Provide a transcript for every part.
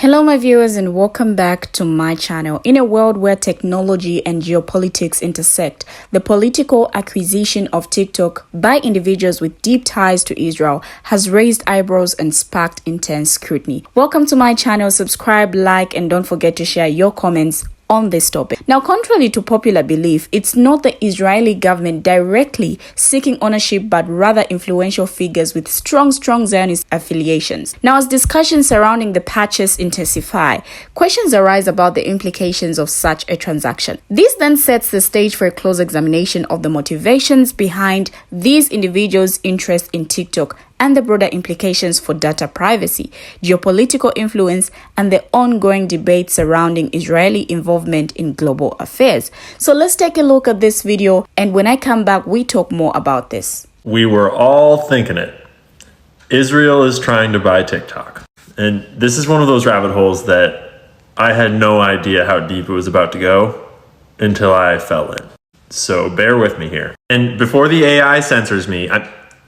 Hello my viewers and welcome back to my channel. In a world where technology and geopolitics intersect, the political acquisition of TikTok by individuals with deep ties to Israel has raised eyebrows and sparked intense scrutiny. Welcome to my channel, subscribe, like, and don't forget to share your comments on this topic. Now, contrary to popular belief, it's not the Israeli government directly seeking ownership, but rather influential figures with strong Zionist affiliations. Now, as discussions surrounding the purchase intensify, questions arise about the implications of such a transaction. This then sets the stage for a close examination of the motivations behind these individuals' interest in TikTok and the broader implications for data privacy, geopolitical influence, and the ongoing debate surrounding Israeli involvement in global affairs. So let's take a look at this video, and when I come back, we talk more about this. We were all thinking it. Israel is trying to buy TikTok. And this is one of those rabbit holes that I had no idea how deep it was about to go until I fell in. So bear with me here. And before the AI censors me,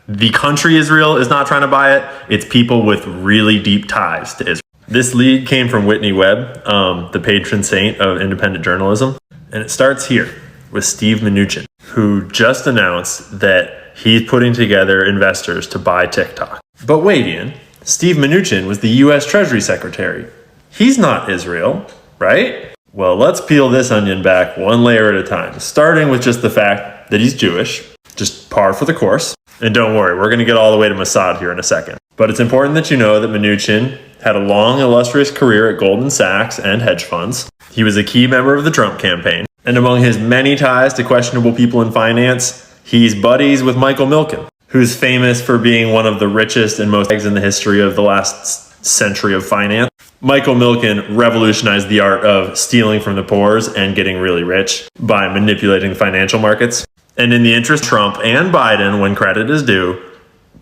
the country Israel is not trying to buy it. It's people with really deep ties to Israel. This lead came from Whitney Webb, the patron saint of independent journalism. And it starts here with Steve Mnuchin, who just announced that he's putting together investors to buy TikTok. But wait, Ian, Steve Mnuchin was the US Treasury Secretary. He's not Israel, right? Well, let's peel this onion back one layer at a time, starting with just the fact that he's Jewish, just par for the course. And don't worry, we're going to get all the way to Mossad here in a second. But it's important that you know that Mnuchin had a long, illustrious career at Goldman Sachs and hedge funds. He was a key member of the Trump campaign. And among his many ties to questionable people in finance, he's buddies with Michael Milken, who's famous for being one of the richest and most in the history of the last century of finance. Michael Milken revolutionized the art of stealing from the poor and getting really rich by manipulating financial markets. And in the interest of Trump and Biden, when credit is due,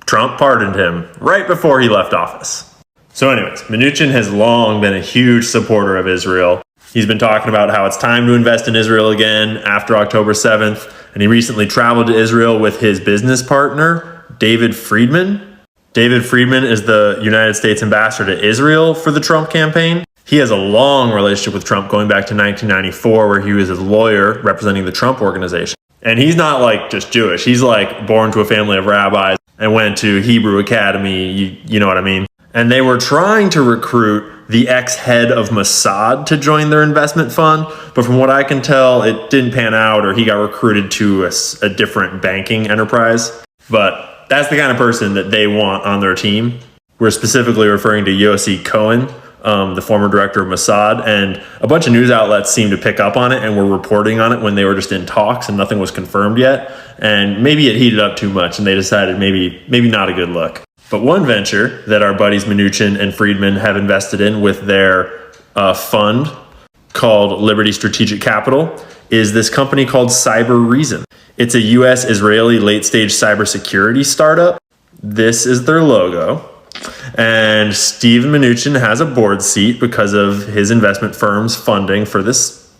Trump pardoned him right before he left office. So anyways, Mnuchin has long been a huge supporter of Israel. He's been talking about how it's time to invest in Israel again after October 7th. And he recently traveled to Israel with his business partner, David Friedman. David Friedman is the United States ambassador to Israel for the Trump campaign. He has a long relationship with Trump going back to 1994, where he was his lawyer representing the Trump organization. And he's not like just Jewish. He's like born to a family of rabbis and went to Hebrew Academy. You know what I mean? And they were trying to recruit the ex-head of Mossad to join their investment fund. But from what I can tell, it didn't pan out, or he got recruited to a different banking enterprise. But that's the kind of person that they want on their team. We're specifically referring to Yossi Cohen, the former director of Mossad, and a bunch of news outlets seemed to pick up on it and were reporting on it when they were just in talks and nothing was confirmed yet. And maybe it heated up too much and they decided maybe not a good look. But one venture that our buddies Mnuchin and Friedman have invested in with their fund called Liberty Strategic Capital is this company called Cybereason. It's a US-Israeli late-stage cybersecurity startup. This is their logo. And Steve Mnuchin has a board seat because of his investment firm's funding for this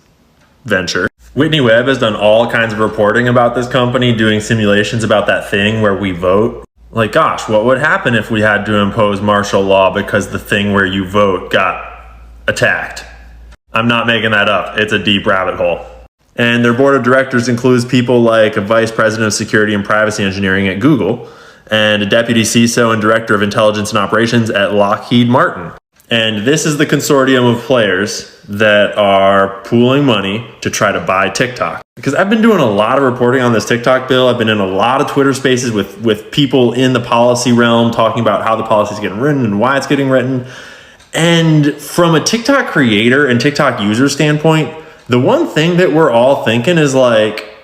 venture. Whitney Webb has done all kinds of reporting about this company, doing simulations about that thing where we vote. Like, gosh, what would happen if we had to impose martial law because the thing where you vote got attacked? I'm not making that up. It's a deep rabbit hole. And their board of directors includes people like a vice president of security and privacy engineering at Google, and a deputy CISO and director of intelligence and operations at Lockheed Martin. And this is the consortium of players that are pooling money to try to buy TikTok. Because I've been doing a lot of reporting on this TikTok bill. I've been in a lot of Twitter spaces with people in the policy realm talking about how the policy is getting written and why it's getting written. And from a TikTok creator and TikTok user standpoint, the one thing that we're all thinking is like,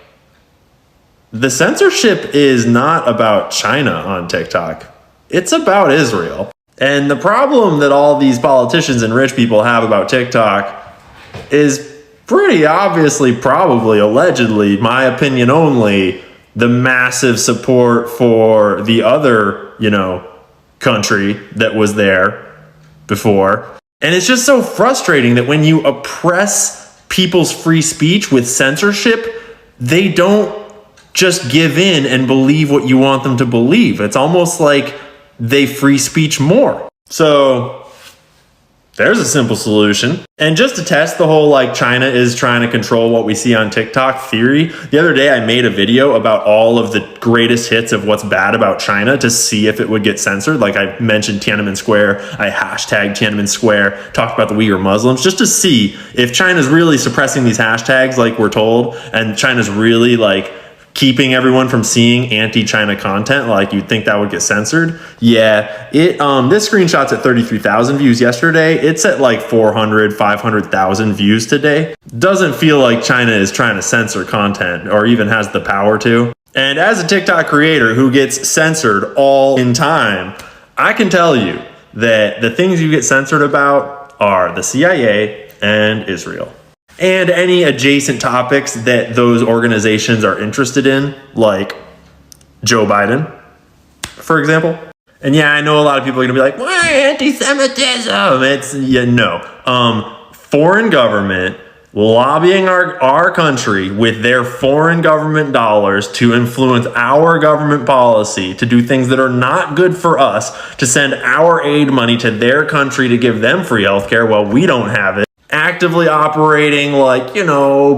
the censorship is not about China on TikTok. It's about Israel. And the problem that all these politicians and rich people have about TikTok is pretty obviously, probably, allegedly, my opinion only, the massive support for the other, country that was there before. And it's just so frustrating that when you oppress people's free speech with censorship, they don't just give in and believe what you want them to believe. It's almost like they free speech more. So There's a simple solution. And just to test the whole like China is trying to control what we see on TikTok theory, the other day I made a video about all of the greatest hits of what's bad about China to see if it would get censored. Like I mentioned Tiananmen Square, I hashtagged Tiananmen Square, talked about the Uyghur Muslims, just to see if China's really suppressing these hashtags like we're told, and China's really like keeping everyone from seeing anti-China content, like you'd think that would get censored. Yeah, this screenshot's at 33,000 views yesterday. It's at like 400, 500,000 views today. Doesn't feel like China is trying to censor content or even has the power to. And as a TikTok creator who gets censored all in time, I can tell you that the things you get censored about are the CIA and Israel. And any adjacent topics that those organizations are interested in, like Joe Biden, for example. And yeah, I know a lot of people are gonna be like, "Why anti-Semitism?" It's foreign government lobbying our country with their foreign government dollars to influence our government policy, to do things that are not good for us, to send our aid money to their country to give them free healthcare while we don't have it. Actively operating like,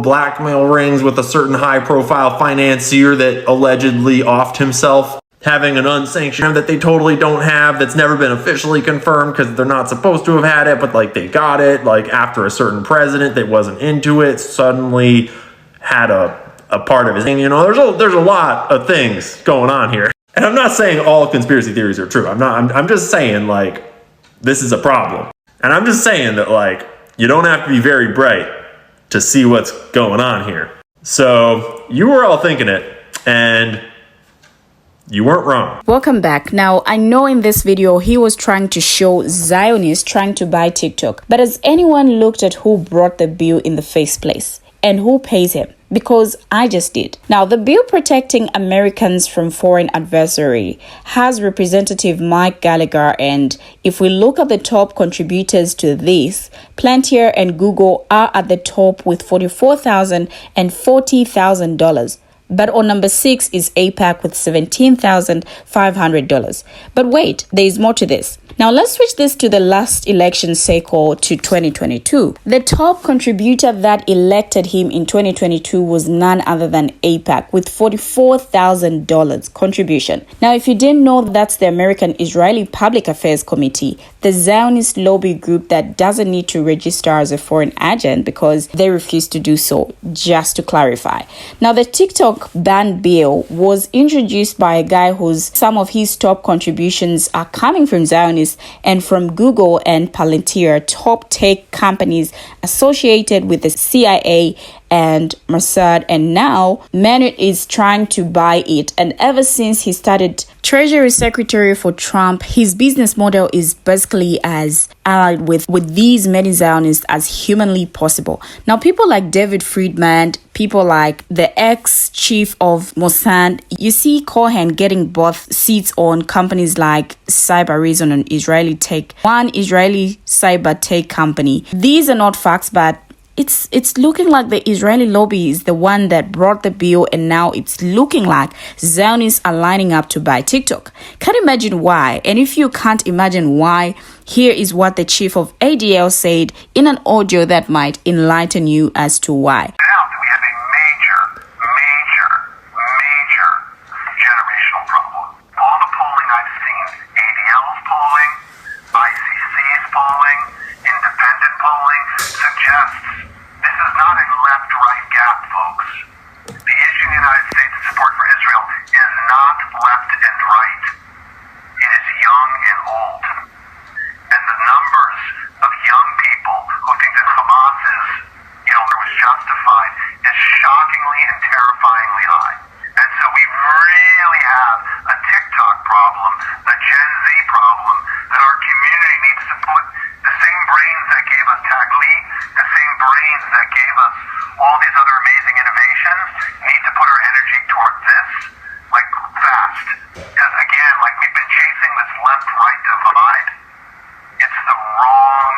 blackmail rings with a certain high profile financier that allegedly offed himself, having an unsanctioned that they totally don't have, that's never been officially confirmed because they're not supposed to have had it, but like they got it, like after a certain president that wasn't into it suddenly had a part of his thing. There's a lot of things going on here. And I'm not saying all conspiracy theories are true. I'm just saying like this is a problem. And I'm just saying that like you don't have to be very bright to see what's going on here. So you were all thinking it, and you weren't wrong. Welcome back. Now, I know in this video, he was trying to show Zionists trying to buy TikTok. But has anyone looked at who brought the bill in the first place? And who pays him? Because I just did. Now, the bill protecting Americans from foreign adversary has Representative Mike Gallagher, and if we look at the top contributors to this, Palantir and Google are at the top with $44,000 and $40,000. But on number 6 is AIPAC with $17,500. But wait, there is more to this. Now let's switch this to the last election cycle to 2022. The top contributor that elected him in 2022 was none other than AIPAC with $44,000 contribution. Now, if you didn't know, that's the American Israeli Public Affairs Committee, the Zionist lobby group that doesn't need to register as a foreign agent because they refuse to do so, just to clarify. Now, the TikTok ban bill was introduced by a guy some of his top contributions are coming from Zionists and from Google and Palantir, top tech companies associated with the CIA and Mossad, and now Manut is trying to buy it. And ever since he started Treasury Secretary for Trump, his business model is basically as allied with these many Zionists as humanly possible. Now, people like David Friedman, people like the ex-chief of Mossad, you see Cohen getting both seats on companies like Cybereason and Israeli tech, one Israeli cyber tech company. These are not facts, but it's looking like the Israeli lobby is the one that brought the bill, and now it's looking like Zionists are lining up to buy TikTok. Can't imagine why. And if you can't imagine why, here is what the chief of ADL said in an audio that might enlighten you as to why. We have a major generational problem. All the polling I've seen, ADL's polling, ICC's polling, independent polling, suggests this is not a left-right gap, folks. The issue in the United States in support for Israel is not left and right. It is young and old. And the numbers of young people who think that Hamas was justified is shockingly and terrifyingly high. And so we really have a TikTok problem, a Gen Z problem, that our community needs to put the same brains that gave us Taglit, the same brains that gave us all these other amazing innovations, need to put our energy toward this, like fast. Because again, like we've been chasing this left-right divide. It's the wrong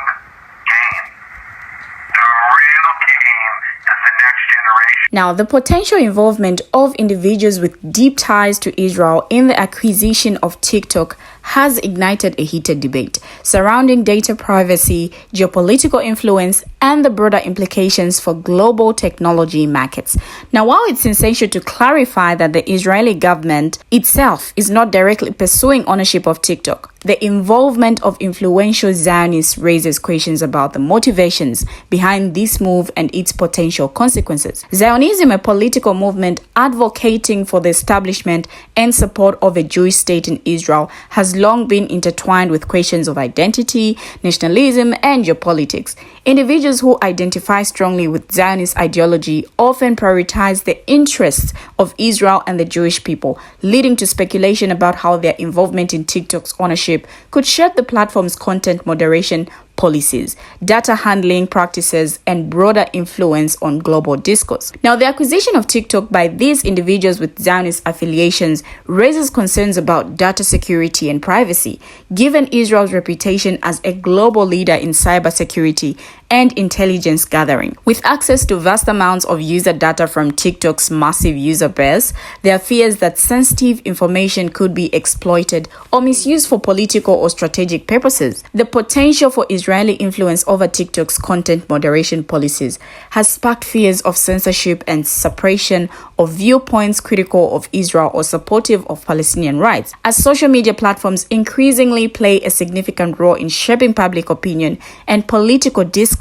game. The real game is the next generation. Now, the potential involvement of individuals with deep ties to Israel in the acquisition of TikTok has ignited a heated debate surrounding data privacy, geopolitical influence, and the broader implications for global technology markets. Now, while it's essential to clarify that the Israeli government itself is not directly pursuing ownership of TikTok, the involvement of influential Zionists raises questions about the motivations behind this move and its potential consequences. Zionism, a political movement advocating for the establishment and support of a Jewish state in Israel, has long been intertwined with questions of identity, nationalism, and geopolitics. Individuals who identify strongly with Zionist ideology often prioritize the interests of Israel and the Jewish people, leading to speculation about how their involvement in TikTok's ownership could shape the platform's content moderation policies, data handling practices, and broader influence on global discourse. Now, the acquisition of TikTok by these individuals with Zionist affiliations raises concerns about data security and privacy, given Israel's reputation as a global leader in cybersecurity and intelligence gathering. With access to vast amounts of user data from TikTok's massive user base, there are fears that sensitive information could be exploited or misused for political or strategic purposes. The potential for Israeli influence over TikTok's content moderation policies has sparked fears of censorship and suppression of viewpoints critical of Israel or supportive of Palestinian rights. As social media platforms increasingly play a significant role in shaping public opinion and political discourse,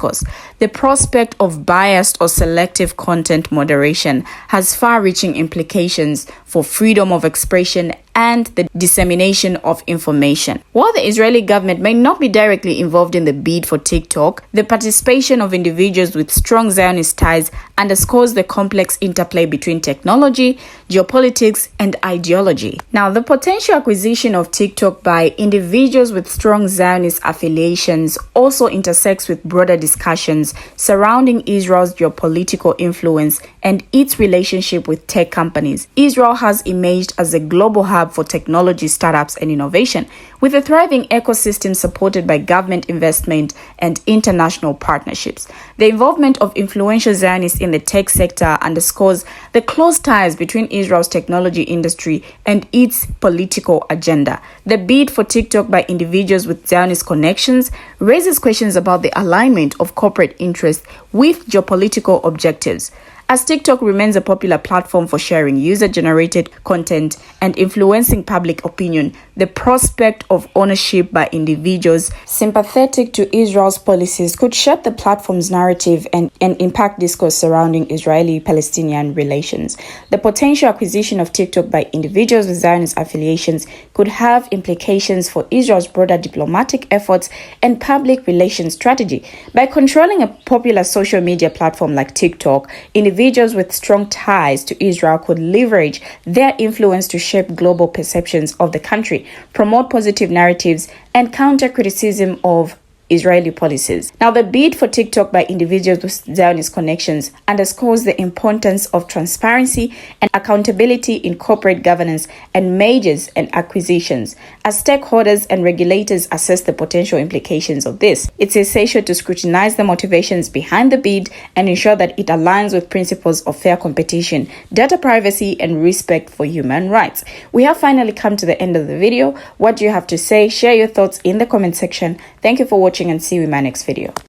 the prospect of biased or selective content moderation has far-reaching implications for freedom of expression and the dissemination of information. While the Israeli government may not be directly involved in the bid for TikTok, the participation of individuals with strong Zionist ties underscores the complex interplay between technology, geopolitics, and ideology. Now, the potential acquisition of TikTok by individuals with strong Zionist affiliations also intersects with broader discussions surrounding Israel's geopolitical influence and its relationship with tech companies. Israel has emerged as a global hub for technology startups and innovation, with a thriving ecosystem supported by government investment and international partnerships. The involvement of influential Zionists in the tech sector underscores the close ties between Israel's technology industry and its political agenda. The bid for TikTok by individuals with Zionist connections raises questions about the alignment of corporate interests with geopolitical objectives. As TikTok remains a popular platform for sharing user-generated content and influencing public opinion, the prospect of ownership by individuals sympathetic to Israel's policies could shape the platform's narrative and impact discourse surrounding Israeli-Palestinian relations. The potential acquisition of TikTok by individuals with Zionist affiliations could have implications for Israel's broader diplomatic efforts and public relations strategy. By controlling a popular social media platform like TikTok, individuals with strong ties to Israel could leverage their influence to shape global perceptions of the country, promote positive narratives, and counter criticism of Israeli policies. Now, the bid for TikTok by individuals with Zionist connections underscores the importance of transparency and accountability in corporate governance and mergers and acquisitions. As stakeholders and regulators assess the potential implications of this, it's essential to scrutinize the motivations behind the bid and ensure that it aligns with principles of fair competition, data privacy, and respect for human rights. We have finally come to the end of the video. What do you have to say? Share your thoughts in the comment section. Thank you for watching and see you in my next video.